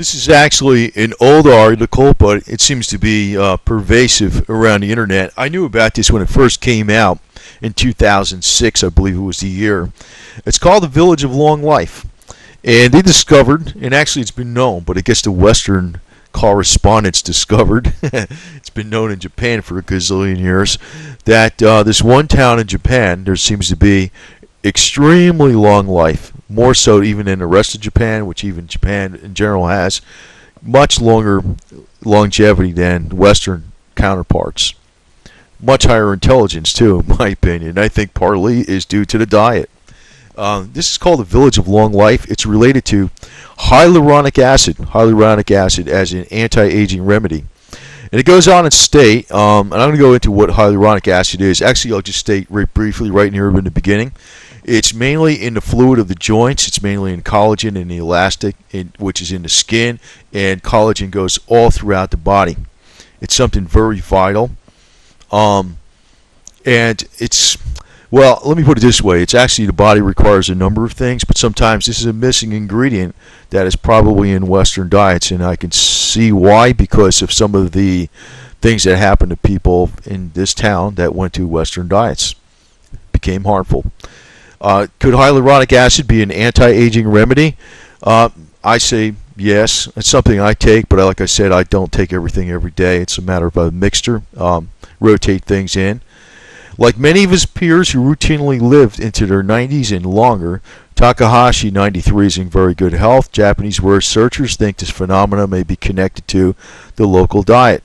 This is actually an old article, but it seems to be pervasive around the internet. I knew about this when it first came out in 2006, I believe it was the year. It's called The Village of Long Life. And they discovered, and actually it's been known, but I guess the Western correspondents discovered, it's been known in Japan for a gazillion years, that this one town in Japan, there seems to be extremely long life, more so even than the rest of Japan, which even Japan in general has, much longer longevity than Western counterparts. Much higher intelligence too, in my opinion. I think partly is due to the diet. This is called the Village of Long Life. It's related to hyaluronic acid as an anti-aging remedy. And it goes on to state, and I'm going to go into what hyaluronic acid is. Actually, I'll just state right briefly right here in the beginning. It's mainly in the fluid of the joints. It's mainly in collagen and the elastic, which is in the skin, and collagen goes all throughout the body. It's something very vital. And it's, well, let me put it this way. It's actually the body requires a number of things, but sometimes this is a missing ingredient that is probably in Western diets, and I can see why, because of some of the things that happened to people in this town that went to Western diets. Became harmful. Could hyaluronic acid be an anti-aging remedy? I say yes. It's something I take, but like I said, I don't take everything every day. It's a matter of a mixture. Rotate things in. Like many of his peers who routinely lived into their 90s and longer, Takahashi, 93, is in very good health. Japanese researchers think this phenomenon may be connected to the local diet.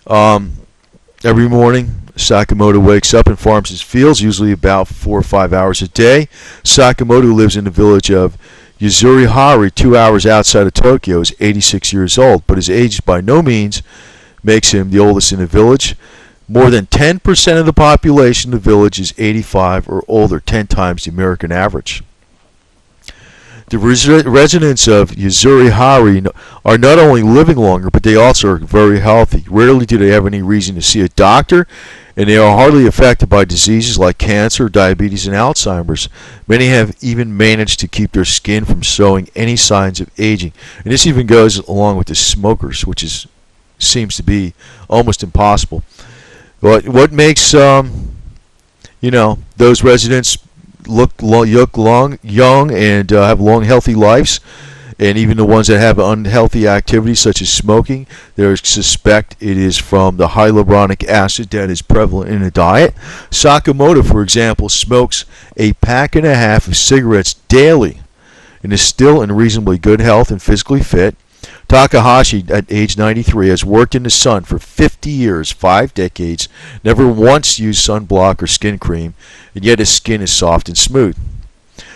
Every morning, Sakamoto wakes up and farms his fields, usually about 4 or 5 hours a day. Sakamoto lives in the village of Yuzurihari, 2 hours outside of Tokyo. Is 86 years old, but his age by no means makes him the oldest in the village. More than 10% of the population of the village is 85 or older, 10 times the American average. The residents of Yuzurihari are not only living longer, but they also are very healthy. Rarely do they have any reason to see a doctor, and they are hardly affected by diseases like cancer, diabetes, and Alzheimer's. Many have even managed to keep their skin from showing any signs of aging. And this even goes along with the smokers, which seems to be almost impossible. But what makes those residents look young and have long, healthy lives, and even the ones that have unhealthy activities such as smoking, they suspect it is from the hyaluronic acid that is prevalent in the diet. Sakamoto, for example, smokes a pack and a half of cigarettes daily and is still in reasonably good health and physically fit. Takahashi, at age 93, has worked in the sun for 50 years, 5 decades, never once used sunblock or skin cream, and yet his skin is soft and smooth.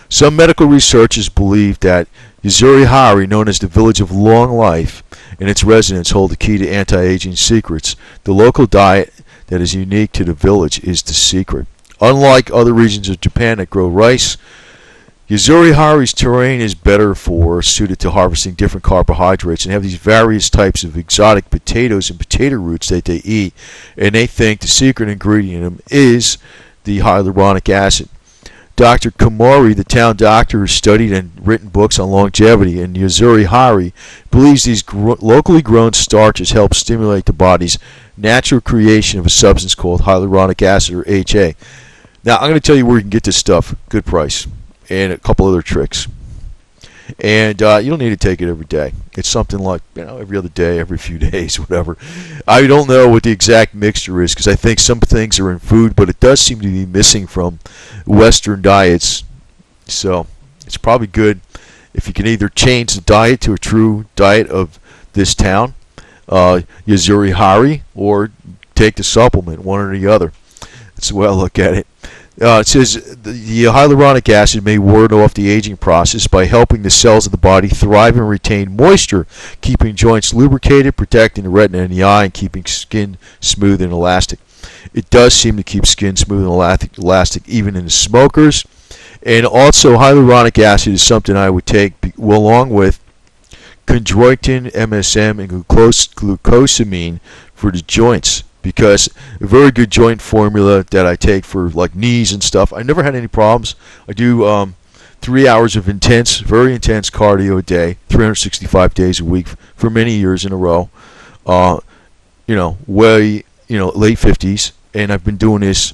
Some medical researchers believe that Yuzurihari, known as the Village of Long Life, and its residents hold the key to anti-aging secrets. The local diet that is unique to the village is the secret. Unlike other regions of Japan that grow rice, Yuzurihari's terrain is better suited to harvesting different carbohydrates, and have these various types of exotic potatoes and potato roots that they eat, and they think the secret ingredient in them is the hyaluronic acid. Dr. Komori, the town doctor who studied and written books on longevity in Yuzurihari, believes these locally grown starches help stimulate the body's natural creation of a substance called hyaluronic acid, or HA. Now, I'm going to tell you where you can get this stuff. Good price. And a couple other tricks. And you don't need to take it every day. It's something like, every other day, every few days, whatever. I don't know what the exact mixture is, because I think some things are in food, but it does seem to be missing from Western diets. So it's probably good if you can either change the diet to a true diet of this town, Yuzurihari, or take the supplement, one or the other. That's the way I look at it. It says the hyaluronic acid may ward off the aging process by helping the cells of the body thrive and retain moisture, keeping joints lubricated, protecting the retina and the eye, and keeping skin smooth and elastic. It does seem to keep skin smooth and elastic even in the smokers. And also, hyaluronic acid is something I would take along with chondroitin, MSM, and glucosamine for the joints. Because a very good joint formula that I take for like knees and stuff, I never had any problems. I do 3 hours of intense, very intense cardio a day, 365 days a week for many years in a row. Late 50s, and I've been doing this,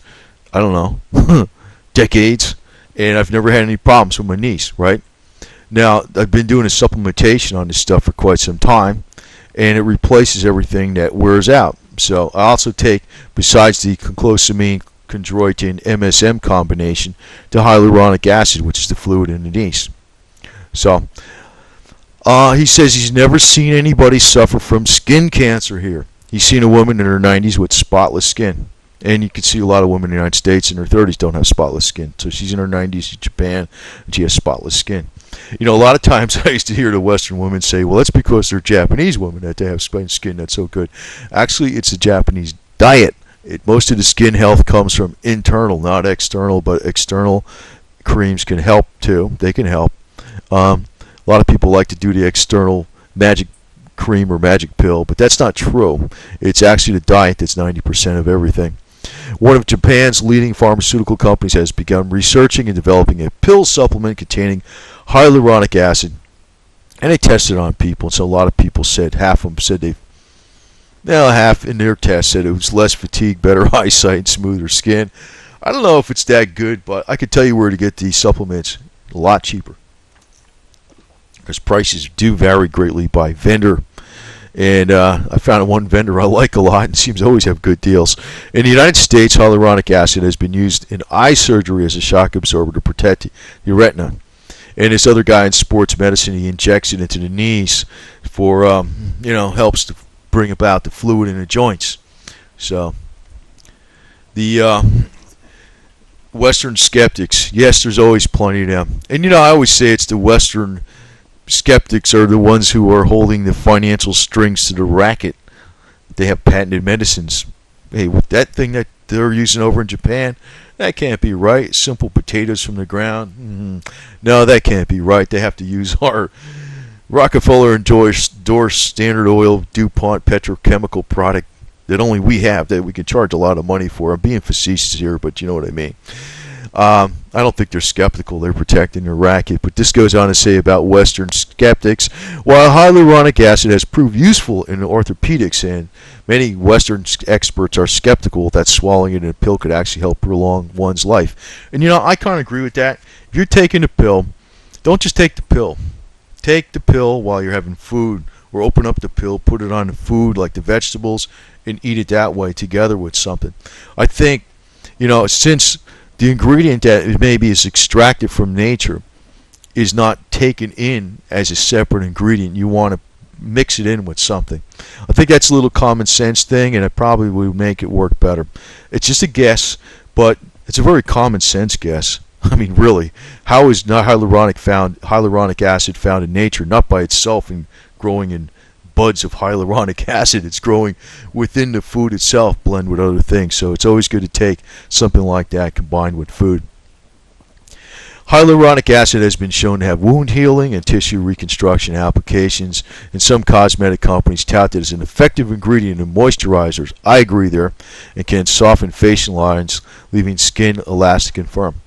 I don't know, decades, and I've never had any problems with my knees, right? Now, I've been doing a supplementation on this stuff for quite some time, and it replaces everything that wears out. So I also take, besides the conclosamine, chondroitin, MSM combination, the hyaluronic acid, which is the fluid in the knees. So he says he's never seen anybody suffer from skin cancer here. He's seen a woman in her 90s with spotless skin. And you can see a lot of women in the United States in their 30s don't have spotless skin. So she's in her 90s in Japan, and she has spotless skin. A lot of times I used to hear the Western women say, well, that's because they're Japanese women that they have skin that's so good. Actually, it's a Japanese diet. Most of the skin health comes from internal, not external, but external creams can help too. They can help. A lot of people like to do the external magic cream or magic pill, but that's not true. It's actually the diet that's 90% of everything. One of Japan's leading pharmaceutical companies has begun researching and developing a pill supplement containing hyaluronic acid, and they tested it on people. And so a lot of people said, half of them said half in their test said it was less fatigue, better eyesight, and smoother skin. I don't know if it's that good, but I can tell you where to get these supplements a lot cheaper, because prices do vary greatly by vendor. And I found one vendor I like a lot and seems to always have good deals. In the United States, hyaluronic acid has been used in eye surgery as a shock absorber to protect the retina. And this other guy in sports medicine, he injects it into the knees for, helps to bring about the fluid in the joints. So the Western skeptics, yes, there's always plenty of them. And, I always say it's the Western skeptics are the ones who are holding the financial strings to the racket. They have patented medicines. Hey, with that thing that they're using over in Japan, that can't be right. Simple potatoes from the ground. No, that can't be right. They have to use our Rockefeller endorsed Standard Oil DuPont petrochemical product that only we have, that we can charge a lot of money for. I'm being facetious here, but you know what I mean. I don't think they're skeptical. They're protecting their racket. But this goes on to say about Western skeptics, while hyaluronic acid has proved useful in orthopedics, and many Western experts are skeptical that swallowing it in a pill could actually help prolong one's life. And I kind of agree with that. If you're taking a pill, don't just take the pill. Take the pill while you're having food, or open up the pill, put it on the food like the vegetables, and eat it that way together with something. I think, since the ingredient that maybe is extracted from nature is not taken in as a separate ingredient, you want to mix it in with something. I think that's a little common sense thing, and it probably would make it work better. It's just a guess, but it's a very common sense guess. I mean, really, how is not hyaluronic acid found in nature? Not by itself and growing in buds of hyaluronic acid. It's growing within the food itself, blend with other things. So it's always good to take something like that combined with food. Hyaluronic acid has been shown to have wound healing and tissue reconstruction applications, and some cosmetic companies tout it as an effective ingredient in moisturizers. I agree there, and can soften facial lines, leaving skin elastic and firm.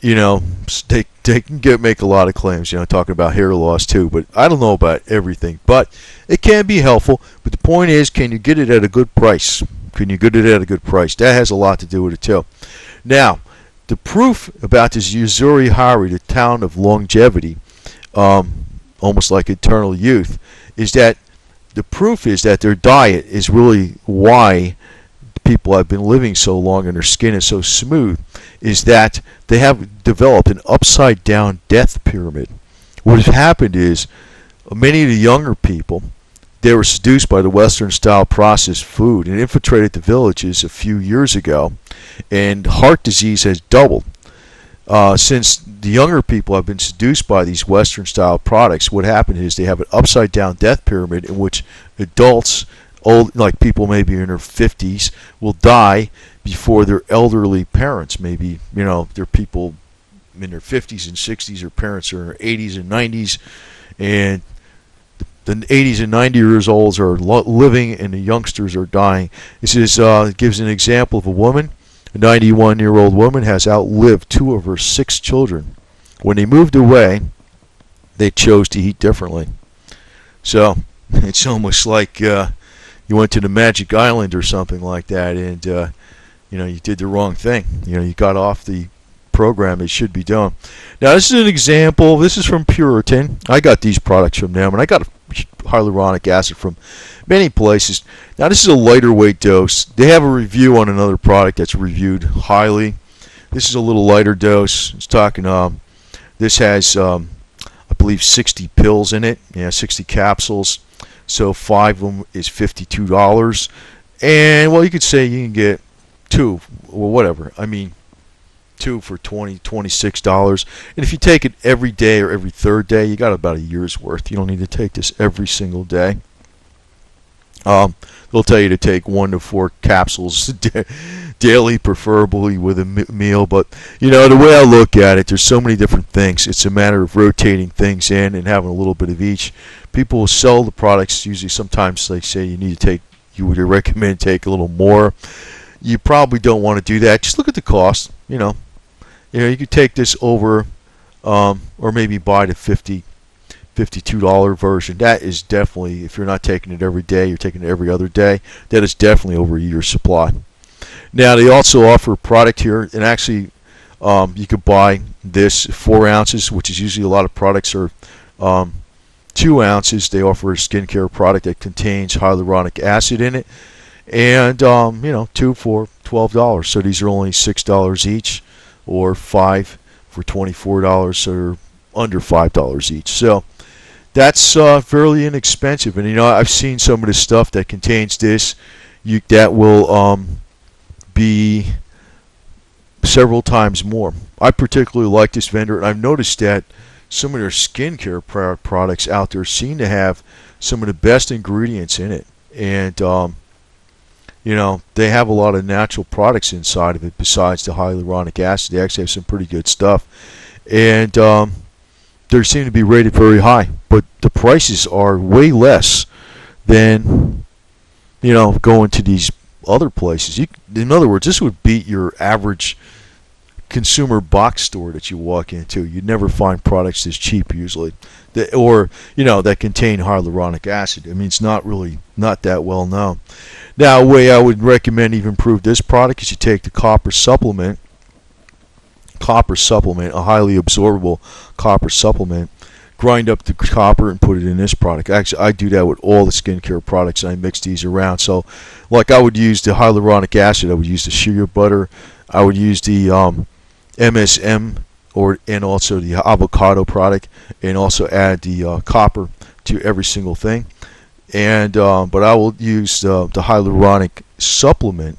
They can make a lot of claims, talking about hair loss too, but I don't know about everything. But it can be helpful. But the point is, can you get it at a good price? Can you get it at a good price? That has a lot to do with it too. Now, the proof about this Uzuri Hari, the town of longevity, almost like eternal youth, is that the proof is that their diet is really why people have been living so long and their skin is so smooth, is that they have developed an upside down death pyramid. What has happened is many of the younger people, they were seduced by the Western style processed food and infiltrated the villages a few years ago, and heart disease has doubled. Since the younger people have been seduced by these Western style products, what happened is they have an upside down death pyramid in which adults, old, like people maybe in their 50s, will die before their elderly parents. Maybe, they're people in their 50s and 60s, or parents are in their 80s and 90s, and the 80s and 90 years olds are living and the youngsters are dying. This gives an example of a woman A 91-year-old woman has outlived 2 of her 6 children. When they moved away, they chose to eat differently. So it's almost like you went to the Magic Island or something like that, and you did the wrong thing. You got off the program it should be doing. Now this is an example. This is from Puritan. I got these products from them, and I got hyaluronic acid from many places. Now this is a lighter weight dose. They have a review on another product that's reviewed highly. This is a little lighter dose. It's talking. This has I believe 60 pills in it. 60 capsules. So 5 of them is $52. And well, you could say you can get 2 or whatever. I mean, 2 for $26. And if you take it every day or every third day, you got about a year's worth. You don't need to take this every single day. They'll tell you to take 1 to 4 capsules daily, preferably with a meal. But the way I look at it, there's so many different things. It's a matter of rotating things in and having a little bit of each. People will sell the products. Usually, sometimes they say you would recommend take a little more. You probably don't want to do that. Just look at the cost. You could take this over, or maybe buy the $52 version. That is definitely, if you're not taking it every day, you're taking it every other day, that is definitely over a year's supply. Now, they also offer a product here, and actually, you could buy this 4 ounces, which is usually a lot of products are 2 ounces. They offer a skincare product that contains hyaluronic acid in it, and 2 for $12. So these are only $6 each, or 5 for $24, so under $5 each. So that's fairly inexpensive. And I've seen some of the stuff that contains this. That will be several times more. I particularly like this vendor, and I've noticed that some of their skincare products out there seem to have some of the best ingredients in it, and they have a lot of natural products inside of it besides the hyaluronic acid. They actually have some pretty good stuff, and they seem to be rated very high, but the prices are way less than going to these other places. In other words, this would beat your average consumer box store that you walk into. You'd never find products this cheap usually, that contain hyaluronic acid. I mean, it's not that well known. Now, a way I would recommend even improve this product is you take the copper supplement, a highly absorbable copper supplement, grind up the copper and put it in this product. Actually, I do that with all the skincare products, and I mix these around. So, like I would use the hyaluronic acid, I would use the shea butter, I would use the MSM and also the avocado product, and also add the copper to every single thing. And but I will use the hyaluronic supplement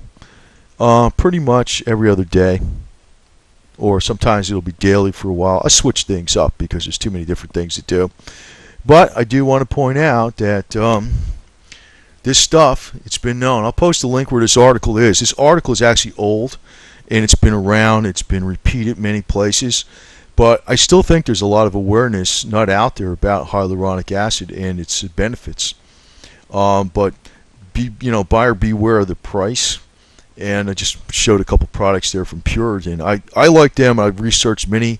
pretty much every other day, or sometimes it'll be daily for a while. I switch things up because there's too many different things to do. But I do want to point out that this stuff, it's been known. I'll post a link where this article is. This article is actually old, and it's been around. It's been repeated many places. But I still think there's a lot of awareness not out there about hyaluronic acid and its benefits. But buyer beware of the price. And I just showed a couple products there from Puritan. I like them. I've researched many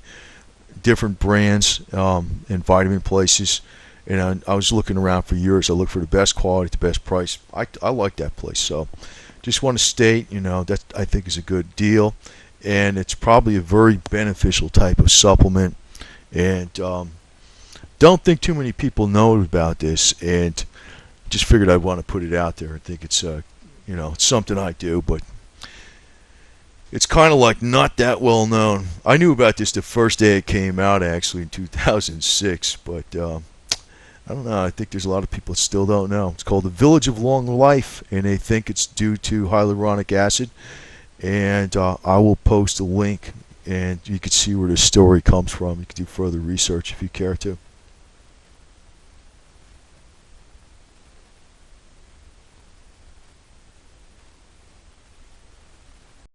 different brands and vitamin places, and I was looking around for years. I look for the best quality, the best price. I like that place. So just want to state, that I think is a good deal, and it's probably a very beneficial type of supplement. And don't think too many people know about this, and just figured I'd want to put it out there. I think it's it's something I do, but it's kind of like not that well known. I knew about this the first day it came out, actually, in 2006, but I don't know. I think there's a lot of people that still don't know. It's called the Village of Long Life, and they think it's due to hyaluronic acid. And I will post a link, and you can see where the story comes from. You can do further research if you care to.